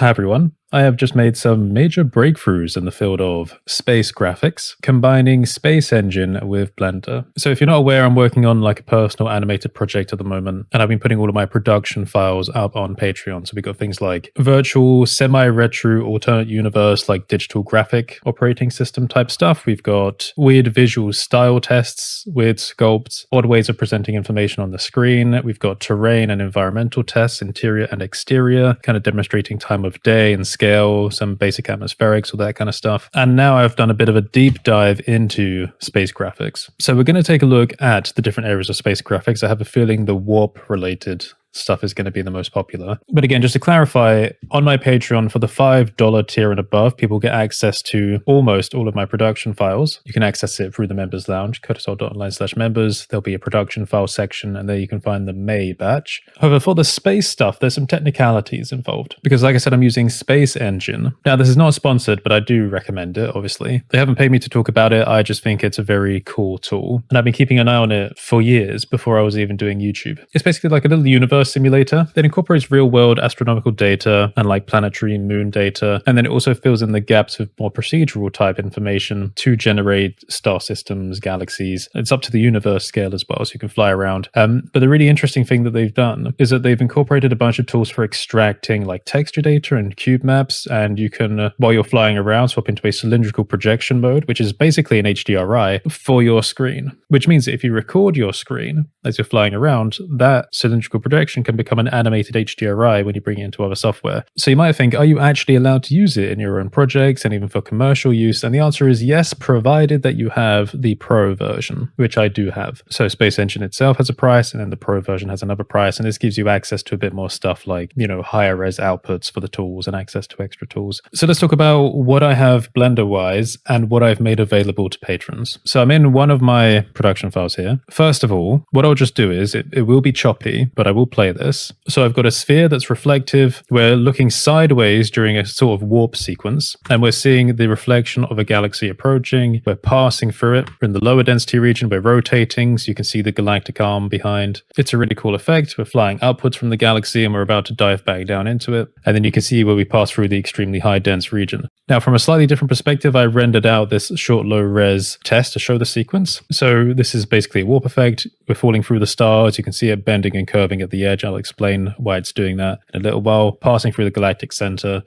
Hi everyone. I have just made some major breakthroughs in the field of space graphics, combining Space Engine with Blender. So if you're not aware, I'm working on like a personal animated project at the moment, and I've been putting all of my production files up on Patreon. So we've got things like virtual, semi-retro, alternate universe, like digital graphic operating system type stuff. We've got weird visual style tests, weird sculpts, odd ways of presenting information on the screen. We've got terrain and environmental tests, interior and exterior, kind of demonstrating time of day and scale, some basic atmospherics, all that kind of stuff. And now I've done a bit of a deep dive into space graphics. So we're going to take a look at the different areas of space graphics. I have a feeling the warp related stuff is going to be the most popular. But again, just to clarify, on my Patreon for the $5 tier and above, people get access to almost all of my production files. You can access it through the members lounge, curtisholt.online/members. There'll be a production file section, and there you can find the May batch. However, for the space stuff, there's some technicalities involved because, like I said, I'm using Space Engine. Now, this is not sponsored, but I do recommend it, obviously. They haven't paid me to talk about it. I just think it's a very cool tool, and I've been keeping an eye on it for years before I was even doing YouTube. It's basically like a little universe simulator that incorporates real-world astronomical data and like planetary moon data, and then it also fills in the gaps with more procedural type information to generate star systems, galaxies. It's up to the universe scale as well, so you can fly around. But the really interesting thing that they've done is that they've incorporated a bunch of tools for extracting like texture data and cube maps, and you can, while you're flying around, swap into a cylindrical projection mode, which is basically an HDRI for your screen, which means that if you record your screen as you're flying around, that cylindrical projection can become an animated HDRI when you bring it into other software. So you might think, are you actually allowed to use it in your own projects and even for commercial use? And the answer is yes, provided that you have the Pro version, which I do have. So Space Engine itself has a price, and then the Pro version has another price, and this gives you access to a bit more stuff like, higher res outputs for the tools and access to extra tools. So let's talk about what I have Blender-wise and what I've made available to patrons. So I'm in one of my production files here. First of all, what I'll just do is, it will be choppy, but I will play this. So I've got a sphere that's reflective. We're looking sideways during a sort of warp sequence, and we're seeing the reflection of a galaxy approaching. We're passing through it. We're in the lower density region. We're rotating, so you can see the galactic arm behind. It's a really cool effect. We're flying upwards from the galaxy, and we're about to dive back down into it. And then you can see where we pass through the extremely high dense region. Now, from a slightly different perspective, I rendered out this short low res test to show the sequence. So this is basically a warp effect. We're falling through the stars. You can see it bending and curving at the edge. I'll explain why it's doing that in a little while. Passing through the galactic center,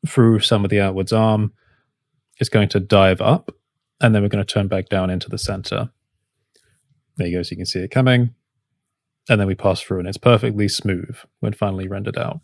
through some of the outwards arm. It's going to dive up, and then we're going to turn back down into the center. There you go, so you can see it coming. And then we pass through, and it's perfectly smooth when finally rendered out.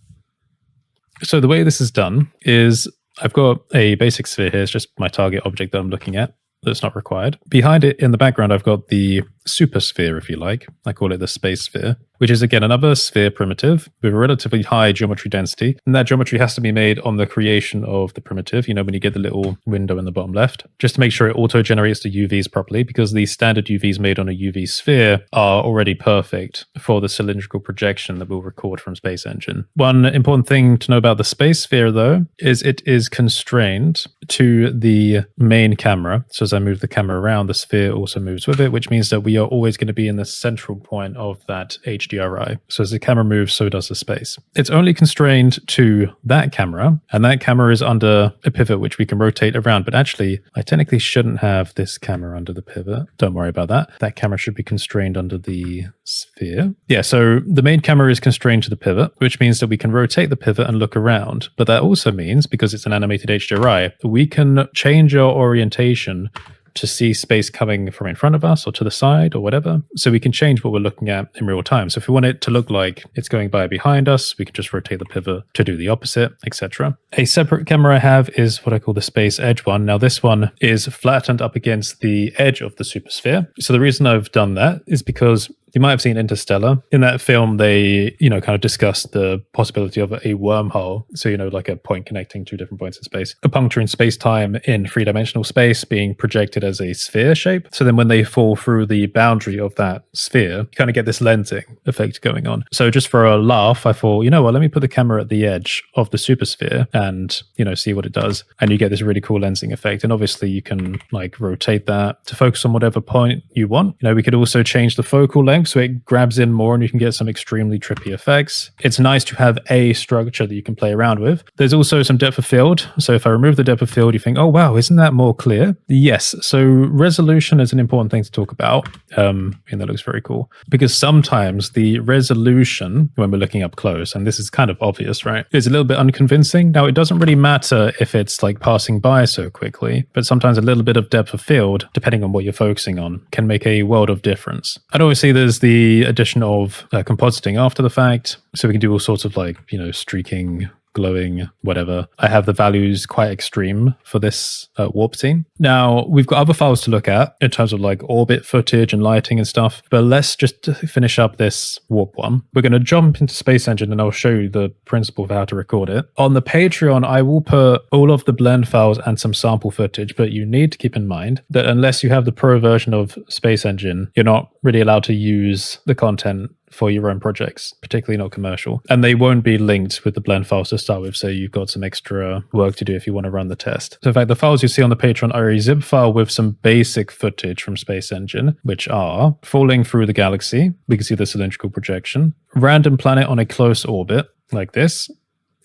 So the way this is done is I've got a basic sphere here. It's just my target object that I'm looking at. That's not required. Behind it in the background, I've got the super sphere, if you like. I call it the space sphere, which is again another sphere primitive with a relatively high geometry density. And that geometry has to be made on the creation of the primitive, when you get the little window in the bottom left, just to make sure it auto generates the UVs properly, because the standard UVs made on a UV sphere are already perfect for the cylindrical projection that we'll record from Space Engine. One important thing to know about the space sphere, though, is it is constrained to the main camera. So as I move the camera around, the sphere also moves with it, which means that we are always going to be in the central point of that HDRI. So as the camera moves, so does the space. It's only constrained to that camera, and that camera is under a pivot which we can rotate around. But actually, I technically shouldn't have this camera under the pivot. Don't worry about that. That camera should be constrained under the sphere. Yeah, so the main camera is constrained to the pivot, which means that we can rotate the pivot and look around. But that also means, because it's an animated HDRI, we can change our orientation to see space coming from in front of us or to the side or whatever. So we can change what we're looking at in real time. So if we want it to look like it's going by behind us, we can just rotate the pivot to do the opposite, etc. A separate camera I have is what I call the space edge one. Now this one is flattened up against the edge of the supersphere. So the reason I've done that is because you might have seen Interstellar. In that film, they, kind of discussed the possibility of a wormhole. So, like a point connecting two different points in space. A puncture in space-time in three-dimensional space being projected as a sphere shape. So then when they fall through the boundary of that sphere, you kind of get this lensing effect going on. So just for a laugh, I thought, let me put the camera at the edge of the supersphere and, see what it does. And you get this really cool lensing effect. And obviously you can like rotate that to focus on whatever point you want. We could also change the focal length. length, so it grabs in more and you can get some extremely trippy effects. It's nice to have a structure that you can play around with. There's also some depth of field. So if I remove the depth of field, you think, oh wow, isn't that more clear? Yes. So resolution is an important thing to talk about. And that looks very cool. Because sometimes the resolution, when we're looking up close, and this is kind of obvious, right, is a little bit unconvincing. Now, it doesn't really matter if it's like passing by so quickly, but sometimes a little bit of depth of field, depending on what you're focusing on, can make a world of difference. And obviously there's the addition of compositing after the fact. So we can do all sorts of like, streaking, glowing, whatever. I have the values quite extreme for this warp scene. Now, we've got other files to look at in terms of like orbit footage and lighting and stuff, but let's just finish up this warp one. We're going to jump into Space Engine and I'll show you the principle of how to record it. On the Patreon, I will put all of the blend files and some sample footage, but you need to keep in mind that unless you have the pro version of Space Engine, you're not really allowed to use the content for your own projects, particularly not commercial. And they won't be linked with the blend files to start with, so you've got some extra work to do if you want to run the test. So in fact, the files you see on the Patreon are a zip file with some basic footage from Space Engine, which are falling through the galaxy. We can see the cylindrical projection, random planet on a close orbit, like this.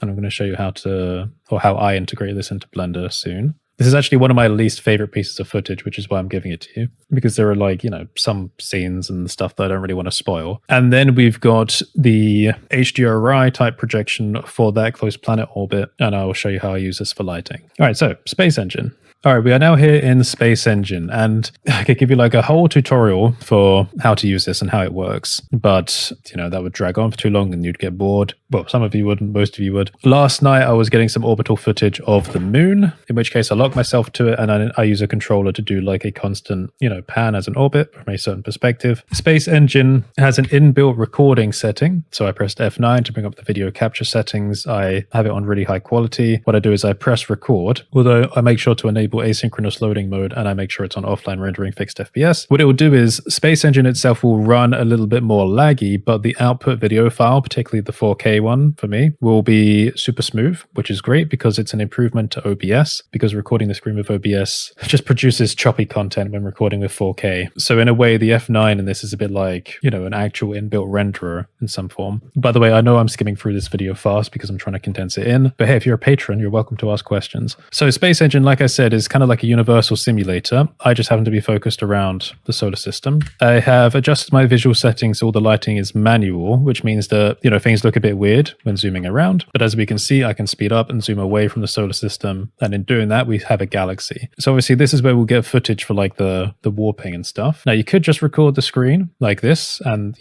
And I'm going to show you how I integrate this into Blender soon. This is actually one of my least favorite pieces of footage, which is why I'm giving it to you, because there are like, some scenes and stuff that I don't really want to spoil. And then we've got the HDRI type projection for that close planet orbit, and I will show you how I use this for lighting. All right, so Space Engine. All right, we are now here in Space Engine, and I could give you like a whole tutorial for how to use this and how it works, but that would drag on for too long and you'd get bored. Well, some of you wouldn't, most of you would. Last night I was getting some orbital footage of the moon, in which case I lock myself to it and I use a controller to do like a constant, pan as an orbit from a certain perspective. Space Engine has an inbuilt recording setting, so I pressed F9 to bring up the video capture settings. I have it on really high quality. What I do is I press record, although I make sure to enable asynchronous loading mode and I make sure it's on offline rendering fixed FPS. What it will do is Space Engine itself will run a little bit more laggy, but the output video file, particularly the 4K one for me, will be super smooth, which is great because it's an improvement to OBS, because recording the screen with OBS just produces choppy content when recording with 4K. So in a way, the F9 in this is a bit like, an actual inbuilt renderer in some form. By the way, I know I'm skimming through this video fast because I'm trying to condense it in, but hey, if you're a patron, you're welcome to ask questions. So Space Engine, like I said, is kind of like a universal simulator. I just happen to be focused around the solar system. I have adjusted my visual settings so all the lighting is manual, which means that, things look a bit weird when zooming around. But as we can see, I can speed up and zoom away from the solar system. And in doing that, we have a galaxy. So obviously this is where we'll get footage for like the warping and stuff. Now you could just record the screen like this and,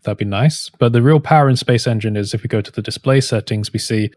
that'd be nice. But the real power in Space Engine is if we go to the display settings,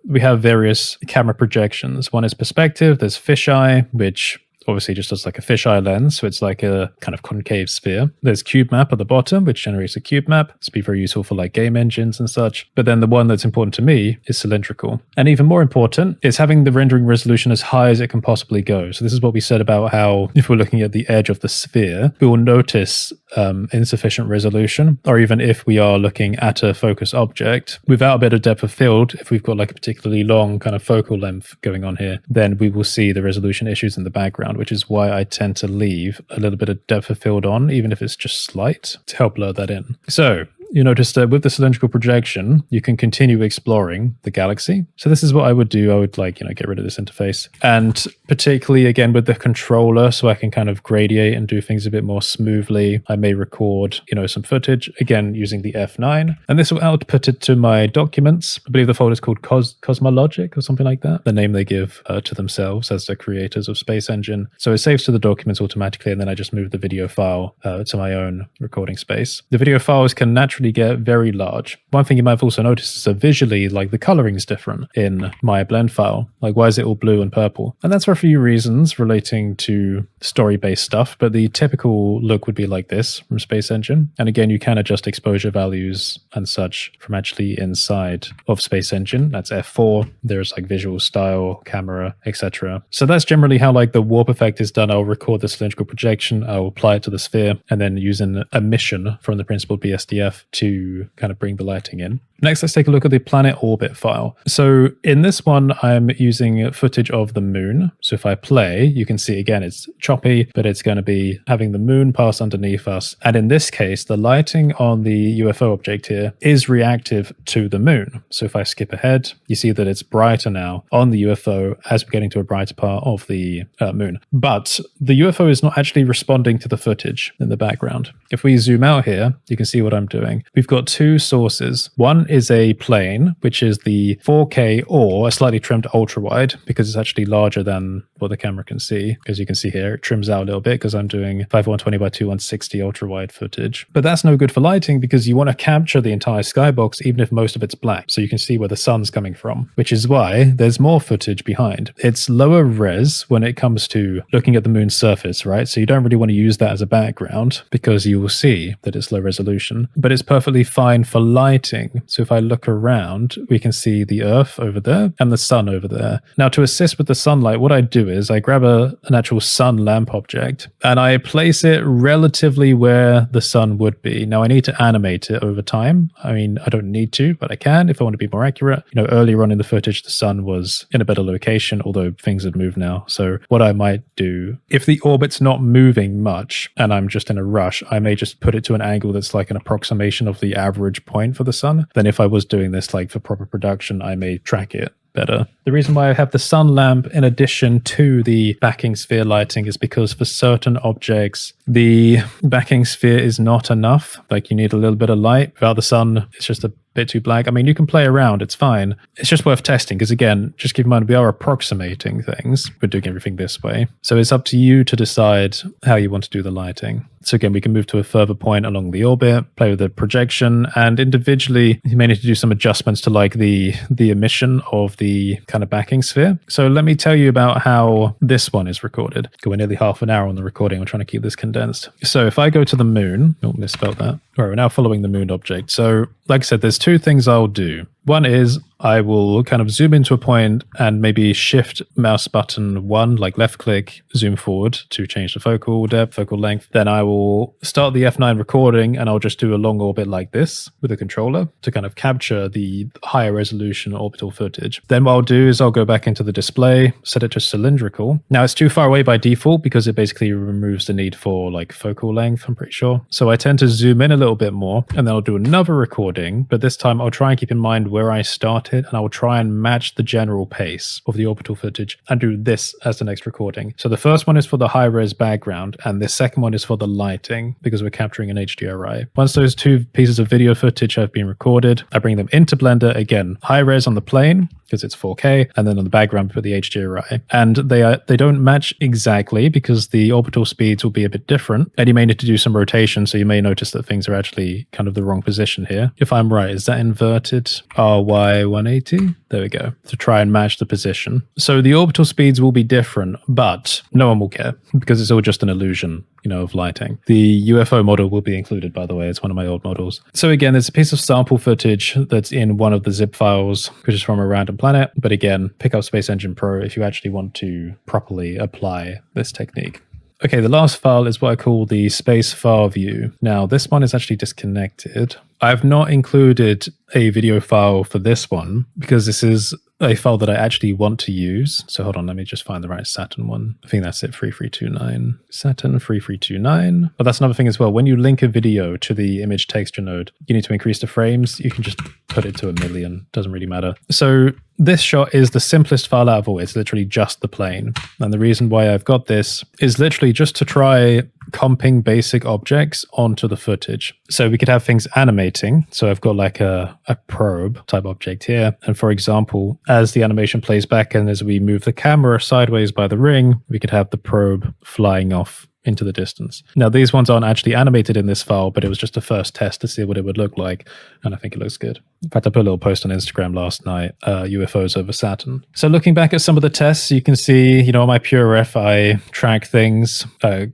we have various camera projections. One is perspective, there's fisheye, which obviously just does like a fisheye lens, so it's like a kind of concave sphere. There's cube map at the bottom, which generates a cube map. It's be very useful for like game engines and such. But then the one that's important to me is cylindrical. And even more important is having the rendering resolution as high as it can possibly go. So this is what we said about how if we're looking at the edge of the sphere, we will notice insufficient resolution, or even if we are looking at a focus object without a bit of depth of field, if we've got like a particularly long kind of focal length going on here, then we will see the resolution issues in the background, which is why I tend to leave a little bit of depth of field on, even if it's just slight, to help blur that in. So you notice that with the cylindrical projection, you can continue exploring the galaxy. So this is what I would do. I would get rid of this interface. And particularly again with the controller, so I can kind of gradiate and do things a bit more smoothly. I may record, some footage, again, using the F9. And this will output it to my documents. I believe the folder is called Cosmologic or something like that. The name they give to themselves as the creators of Space Engine. So it saves to the documents automatically, and then I just move the video file to my own recording space. The video files can naturally get very large. One thing you might have also noticed is that visually, like the coloring is different in my blend file. Like, why is it all blue and purple? And that's for a few reasons relating to story-based stuff, but the typical look would be like this from Space Engine. And again, you can adjust exposure values and such from actually inside of Space Engine. That's F4. There's like visual style, camera, etc. So that's generally how like the warp effect is done. I'll record the cylindrical projection, I'll apply it to the sphere, and then use an emission from the principled BSDF to kind of bring the lighting in. Next, let's take a look at the planet orbit file. So in this one, I'm using footage of the moon. So if I play, you can see again, it's choppy, but it's going to be having the moon pass underneath us. And in this case, the lighting on the UFO object here is reactive to the moon. So if I skip ahead, you see that it's brighter now on the UFO as we're getting to a brighter part of the moon. But the UFO is not actually responding to the footage in the background. If we zoom out here, you can see what I'm doing. We've got two sources. One is a plane, which is the 4K or a slightly trimmed ultra wide, because it's actually larger than what the camera can see. As you can see here, it trims out a little bit because I'm doing 5120 by 2160 ultra wide footage. But that's no good for lighting because you want to capture the entire skybox, even if most of it's black, so you can see where the sun's coming from, which is why there's more footage behind. It's lower res when it comes to looking at the moon's surface, right? So you don't really want to use that as a background because you will see that it's low resolution, but it's perfectly fine for lighting. So if I look around, we can see the Earth over there and the sun over there. Now, to assist with the sunlight, what I do is I grab an actual sun lamp object and I place it relatively where the sun would be. Now, I need to animate it over time. I mean, I don't need to, but I can if I want to be more accurate. You know, earlier on in the footage, the sun was in a better location, although things have moved now. So what I might do, if the orbit's not moving much and I'm just in a rush, I may just put it to an angle that's like an approximation of the average point for the sun. Then if I was doing this like for proper production, I may track it better. The reason why I have the sun lamp in addition to the backing sphere lighting is because for certain objects, the backing sphere is not enough. Like you need a little bit of light. Without the sun, it's just a bit too black. I mean, you can play around, it's fine. It's just worth testing because again, just keep in mind, we are approximating things. We're doing everything this way. So it's up to you to decide how you want to do the lighting. So again, we can move to a further point along the orbit, play with the projection, and individually, you may need to do some adjustments to like the emission of the kind of backing sphere. So let me tell you about how this one is recorded. We're nearly half an hour on the recording. I'm trying to keep this condensed. So if I go to the moon, oh, misspelled that. All right, we're now following the moon object. So like I said, there's two things I'll do. One is I will kind of zoom into a point and maybe shift mouse button 1, like left click, zoom forward to change the focal depth, focal length. Then I will start the F9 recording and I'll just do a long orbit like this with a controller to kind of capture the higher resolution orbital footage. Then what I'll do is I'll go back into the display, set it to cylindrical. Now it's too far away by default because it basically removes the need for like focal length, I'm pretty sure. So I tend to zoom in a little bit more and then I'll do another recording, but this time I'll try and keep in mind where I started and I will try and match the general pace of the orbital footage and do this as the next recording. So the first one is for the high res background and the second one is for the lighting because we're capturing an HDRI. Once those two pieces of video footage have been recorded, I bring them into Blender again, high res on the plane because it's 4K, and then on the background for the HDRI. And they don't match exactly because the orbital speeds will be a bit different, and you may need to do some rotation, so you may notice that things are actually kind of the wrong position here. If I'm right, is that inverted RY 180? There we go, to try and match the position. So the orbital speeds will be different, but no one will care because it's all just an illusion, you know, of lighting. The UFO model will be included, by the way. It's one of my old models. So again, there's a piece of sample footage that's in one of the zip files, which is from a random planet. But again, pick up Space Engine Pro if you actually want to properly apply this technique. Okay, the last file is what I call the space file view. Now, this one is actually disconnected. I've not included a video file for this one because this is a file that I actually want to use. So hold on, let me just find the right Saturn one. I think that's it, 3329. Saturn 3329. But that's another thing as well. When you link a video to the image texture node, you need to increase the frames. You can just put it to 1,000,000. Doesn't really matter. So this shot is the simplest file out of all. It's literally just the plane. And the reason why I've got this is literally just to try comping basic objects onto the footage. So we could have things animating. So I've got like a probe type object here. And for example, as the animation plays back and as we move the camera sideways by the ring, we could have the probe flying off into the distance. Now, these ones aren't actually animated in this file, but it was just a first test to see what it would look like. And I think it looks good. In fact, I put a little post on Instagram last night, UFOs over Saturn. So looking back at some of the tests, you can see, you know, on my PureRef, I track things,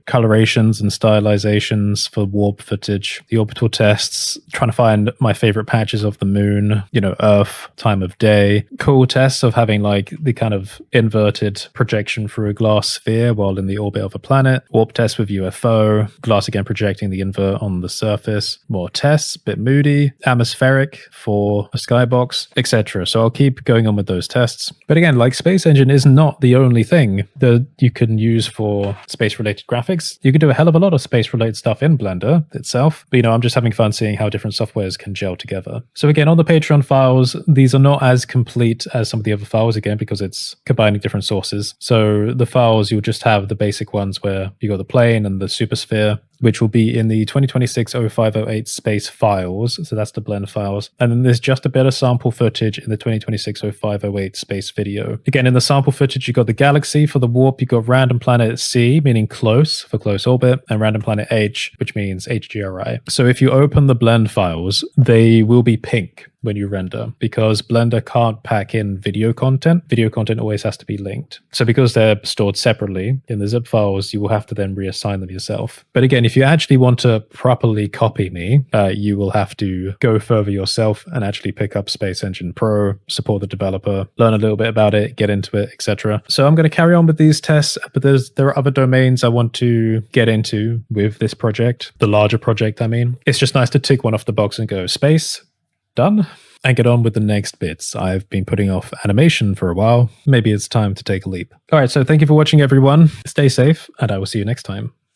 colorations and stylizations for warp footage, the orbital tests, trying to find my favorite patches of the moon, you know, Earth, time of day, cool tests of having like the kind of inverted projection through a glass sphere while in the orbit of a planet, warp tests with UFO, glass again projecting the invert on the surface, more tests, bit moody, atmospheric for a skybox, etc. So I'll keep going on with those tests. But again, like Space Engine is not the only thing that you can use for space-related graphics. You can do a hell of a lot of space-related stuff in Blender itself. But, I'm just having fun seeing how different softwares can gel together. So again, on the Patreon files, these are not as complete as some of the other files, again, because it's combining different sources. So the files, you'll just have the basic ones where you got the plane and the supersphere, which will be in the 2026-0508 space files. So that's the blend files. And then there's just a bit of sample footage in the 2026-0508 space video. Again, in the sample footage, you got the galaxy for the warp, you got random planet C, meaning close for close orbit, and random planet H, which means HGRI. So if you open the blend files, they will be pink when you render, because Blender can't pack in video content. Video content always has to be linked. So because they're stored separately in the zip files, you will have to then reassign them yourself. But again, if you actually want to properly copy me, you will have to go further yourself and actually pick up Space Engine Pro, support the developer, learn a little bit about it, get into it, etc. So I'm going to carry on with these tests, but there are other domains I want to get into with this project, the larger project, I mean. It's just nice to tick one off the box and go, space, done, and get on with the next bits. I've been putting off animation for a while. Maybe it's time to take a leap. All right, so thank you for watching, everyone. Stay safe, and I will see you next time.